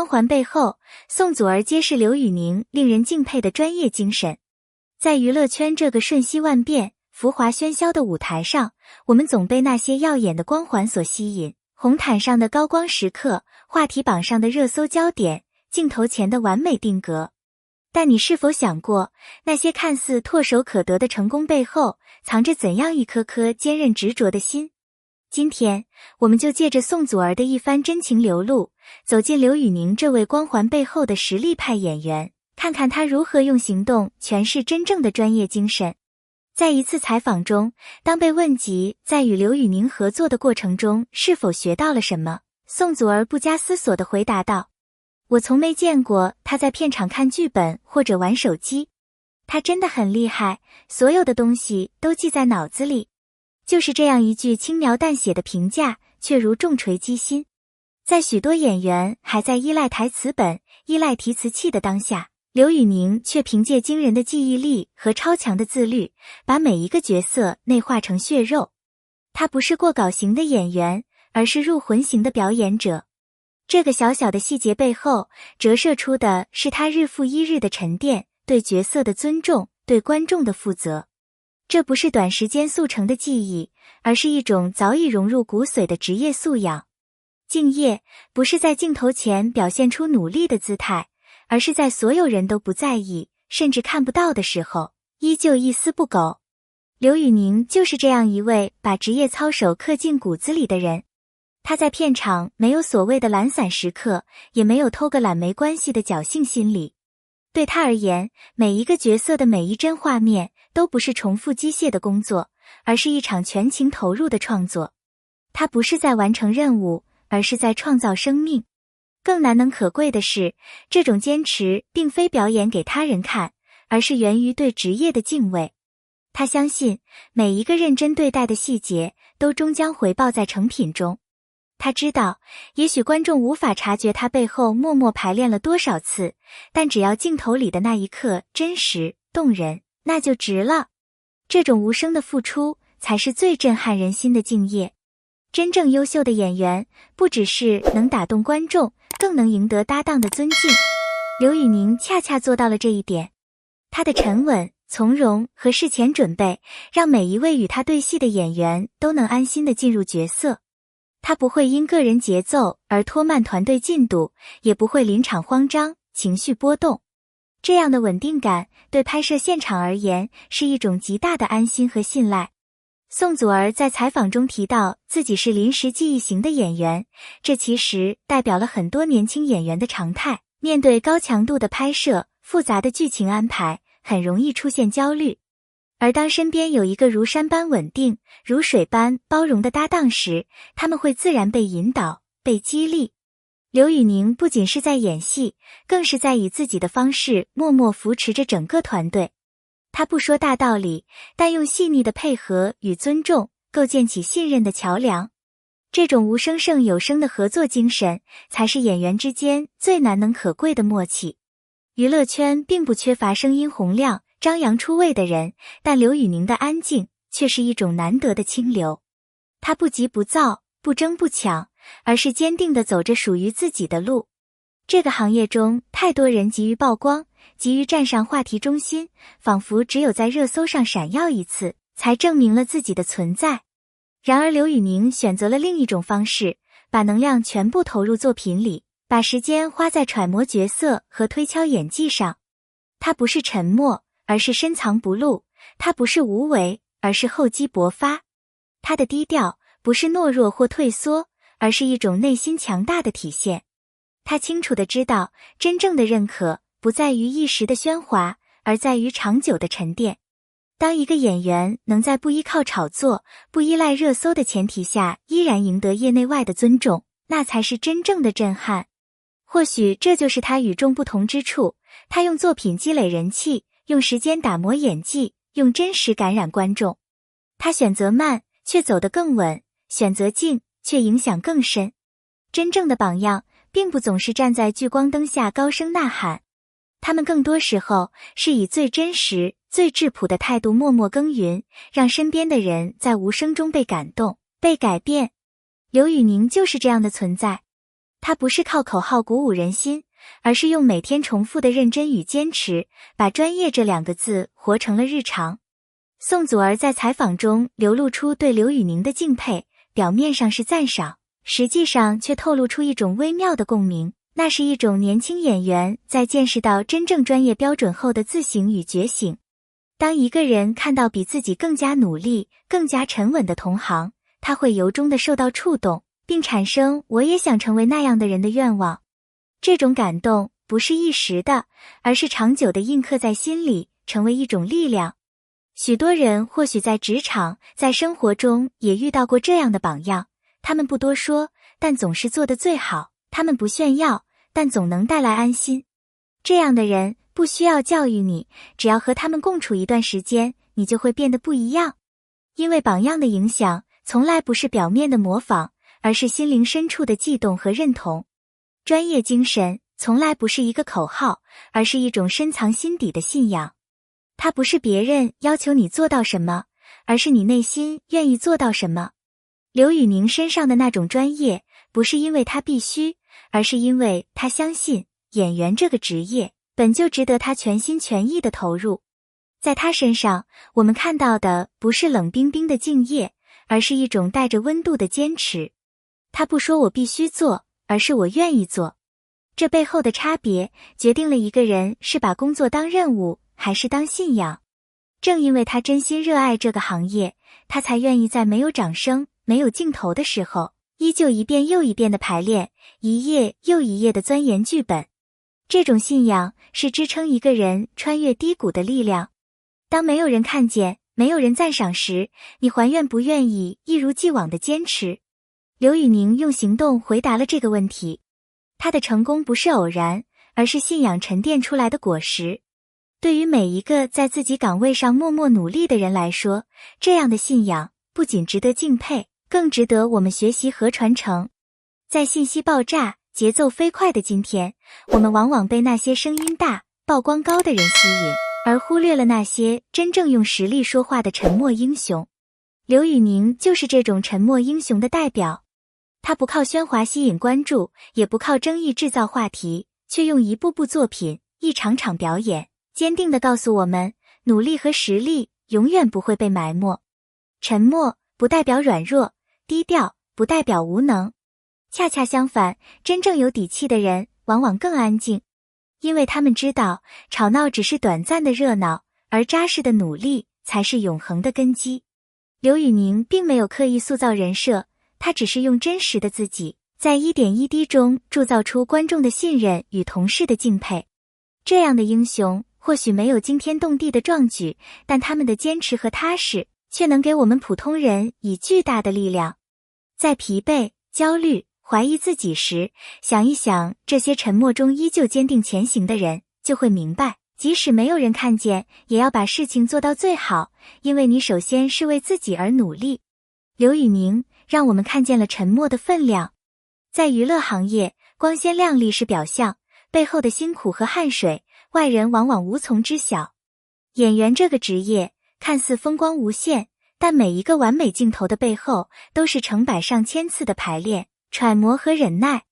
光环背后，宋祖儿揭示刘宇宁令人敬佩的专业精神。在娱乐圈这个瞬息万变、浮华喧嚣的舞台上，我们总被那些耀眼的光环所吸引，红毯上的高光时刻，话题榜上的热搜焦点，镜头前的完美定格。但你是否想过，那些看似唾手可得的成功背后，藏着怎样一颗颗坚韧执着的心？今天，我们就借着宋祖儿的一番真情流露，走进刘宇宁这位光环背后的实力派演员，看看他如何用行动诠释真正的专业精神。在一次采访中，当被问及在与刘宇宁合作的过程中是否学到了什么，宋祖儿不加思索地回答道：我从没见过他在片场看剧本或者玩手机，他真的很厉害，所有的东西都记在脑子里。就是这样一句轻描淡写的评价，却如重锤击心。在许多演员还在依赖台词本、依赖提词器的当下，刘宇宁却凭借惊人的记忆力和超强的自律，把每一个角色内化成血肉。他不是过稿型的演员，而是入魂型的表演者。这个小小的细节背后，折射出的是他日复一日的沉淀，对角色的尊重，对观众的负责。这不是短时间速成的技艺，而是一种早已融入骨髓的职业素养。敬业不是在镜头前表现出努力的姿态，而是在所有人都不在意，甚至看不到的时候，依旧一丝不苟。刘宇宁就是这样一位把职业操守刻进骨子里的人。他在片场没有所谓的懒散时刻，也没有偷个懒没关系的侥幸心理。对他而言，每一个角色的每一帧画面都不是重复机械的工作，而是一场全情投入的创作。他不是在完成任务，而是在创造生命。更难能可贵的是，这种坚持并非表演给他人看，而是源于对职业的敬畏。他相信，每一个认真对待的细节，都终将回报在成品中。他知道，也许观众无法察觉他背后默默排练了多少次，但只要镜头里的那一刻真实动人，那就值了。这种无声的付出，才是最震撼人心的敬业。真正优秀的演员，不只是能打动观众，更能赢得搭档的尊敬。刘宇宁恰恰做到了这一点。他的沉稳、从容和事前准备，让每一位与他对戏的演员都能安心地进入角色。他不会因个人节奏而拖慢团队进度，也不会临场慌张、情绪波动。这样的稳定感，对拍摄现场而言，是一种极大的安心和信赖。宋祖儿在采访中提到自己是临时记忆型的演员，这其实代表了很多年轻演员的常态。面对高强度的拍摄、复杂的剧情安排，很容易出现焦虑。而当身边有一个如山般稳定、如水般包容的搭档时，他们会自然被引导、被激励。刘宇宁不仅是在演戏，更是在以自己的方式默默扶持着整个团队。他不说大道理，但用细腻的配合与尊重，构建起信任的桥梁。这种无声胜有声的合作精神，才是演员之间最难能可贵的默契。娱乐圈并不缺乏声音洪亮、张扬出位的人，但刘宇宁的安静却是一种难得的清流。他不急不躁，不争不抢，而是坚定地走着属于自己的路。这个行业中，太多人急于曝光，急于站上话题中心，仿佛只有在热搜上闪耀一次，才证明了自己的存在。然而刘宇宁选择了另一种方式，把能量全部投入作品里，把时间花在揣摩角色和推敲演技上。他不是沉默，而是深藏不露；他不是无为，而是厚积薄发。他的低调不是懦弱或退缩，而是一种内心强大的体现。他清楚地知道，真正的认可不在于一时的喧哗，而在于长久的沉淀。当一个演员能在不依靠炒作、不依赖热搜的前提下，依然赢得业内外的尊重，那才是真正的震撼。或许这就是他与众不同之处，他用作品积累人气，用时间打磨演技，用真实感染观众。他选择慢，却走得更稳；选择静，却影响更深。真正的榜样，并不总是站在聚光灯下高声呐喊，他们更多时候是以最真实、最质朴的态度默默耕耘，让身边的人在无声中被感动、被改变。刘宇宁就是这样的存在。它不是靠口号鼓舞人心，而是用每天重复的认真与坚持，把专业这2个字活成了日常。宋祖儿在采访中流露出对刘宇宁的敬佩，表面上是赞赏，实际上却透露出一种微妙的共鸣，那是一种年轻演员在见识到真正专业标准后的自省与觉醒。当一个人看到比自己更加努力、更加沉稳的同行，他会由衷地受到触动，并产生我也想成为那样的人的愿望。这种感动不是一时的，而是长久地印刻在心里，成为一种力量。许多人或许在职场、在生活中也遇到过这样的榜样，他们不多说，但总是做得最好；他们不炫耀，但总能带来安心。这样的人不需要教育你，只要和他们共处一段时间，你就会变得不一样。因为榜样的影响从来不是表面的模仿，而是心灵深处的悸动和认同。专业精神从来不是一个口号，而是一种深藏心底的信仰。它不是别人要求你做到什么，而是你内心愿意做到什么。刘宇宁身上的那种专业，不是因为他必须，而是因为他相信演员这个职业本就值得他全心全意的投入。在他身上，我们看到的不是冷冰冰的敬业，而是一种带着温度的坚持。他不说我必须做，而是我愿意做。这背后的差别，决定了一个人是把工作当任务，还是当信仰。正因为他真心热爱这个行业，他才愿意在没有掌声、没有镜头的时候，依旧一遍又一遍的排练，一页又一页的钻研剧本。这种信仰是支撑一个人穿越低谷的力量。当没有人看见，没有人赞赏时，你还愿不愿意一如既往的坚持？刘宇宁用行动回答了这个问题。他的成功不是偶然，而是信仰沉淀出来的果实。对于每一个在自己岗位上默默努力的人来说，这样的信仰不仅值得敬佩，更值得我们学习和传承。在信息爆炸、节奏飞快的今天，我们往往被那些声音大、曝光高的人吸引，而忽略了那些真正用实力说话的沉默英雄。刘宇宁就是这种沉默英雄的代表。他不靠喧哗吸引关注，也不靠争议制造话题，却用一部部作品、一场场表演，坚定地告诉我们，努力和实力永远不会被埋没。沉默不代表软弱，低调不代表无能。恰恰相反，真正有底气的人往往更安静，因为他们知道，吵闹只是短暂的热闹，而扎实的努力才是永恒的根基。刘宇宁并没有刻意塑造人设，他只是用真实的自己，在一点一滴中铸造出观众的信任与同事的敬佩。这样的英雄或许没有惊天动地的壮举，但他们的坚持和踏实，却能给我们普通人以巨大的力量。在疲惫、焦虑、怀疑自己时，想一想这些沉默中依旧坚定前行的人，就会明白，即使没有人看见，也要把事情做到最好，因为你首先是为自己而努力。刘宇宁让我们看见了沉默的分量。在娱乐行业，光鲜亮丽是表象，背后的辛苦和汗水，外人往往无从知晓。演员这个职业看似风光无限，但每一个完美镜头的背后，都是成百上千次的排练、揣摩和忍耐。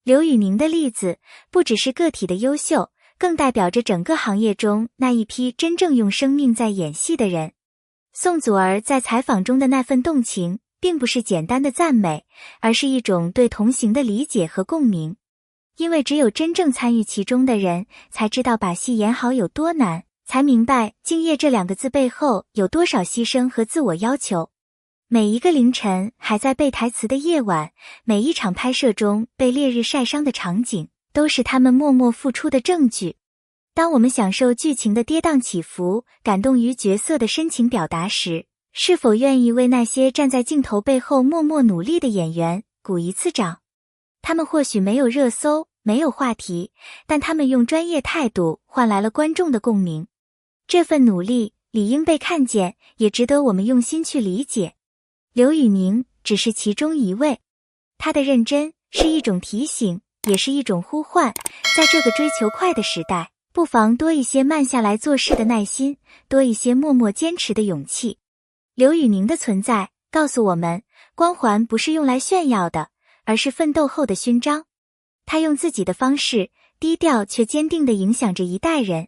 刘宇宁的例子不只是个体的优秀，更代表着整个行业中那一批真正用生命在演戏的人。宋祖儿在采访中的那份动情，并不是简单的赞美，而是一种对同行的理解和共鸣。因为只有真正参与其中的人，才知道把戏演好有多难，才明白敬业这2个字背后有多少牺牲和自我要求。每一个凌晨还在背台词的夜晚，每一场拍摄中被烈日晒伤的场景，都是他们默默付出的证据。当我们享受剧情的跌宕起伏，感动于角色的深情表达时，是否愿意为那些站在镜头背后默默努力的演员鼓一次掌？他们或许没有热搜，没有话题，但他们用专业态度换来了观众的共鸣。这份努力理应被看见，也值得我们用心去理解。刘宇宁只是其中一位，他的认真是一种提醒，也是一种呼唤。在这个追求快的时代，不妨多一些慢下来做事的耐心，多一些默默坚持的勇气。刘宇宁的存在告诉我们，光环不是用来炫耀的，而是奋斗后的勋章。他用自己的方式，低调却坚定地影响着一代人。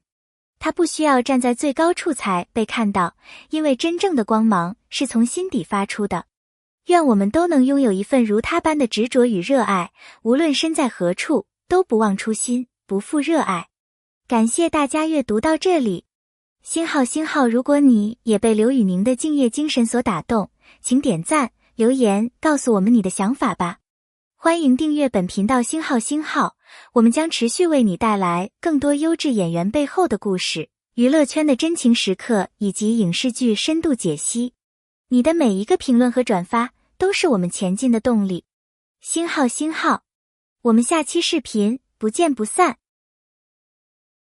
他不需要站在最高处才被看到，因为真正的光芒是从心底发出的。愿我们都能拥有一份如他般的执着与热爱，无论身在何处，都不忘初心，不负热爱。感谢大家阅读到这里。星号，如果你也被刘宇宁的敬业精神所打动，请点赞、留言告诉我们你的想法吧。欢迎订阅本频道星号，我们将持续为你带来更多优质演员背后的故事、娱乐圈的真情时刻以及影视剧深度解析。你的每一个评论和转发都是我们前进的动力。星号，我们下期视频不见不散。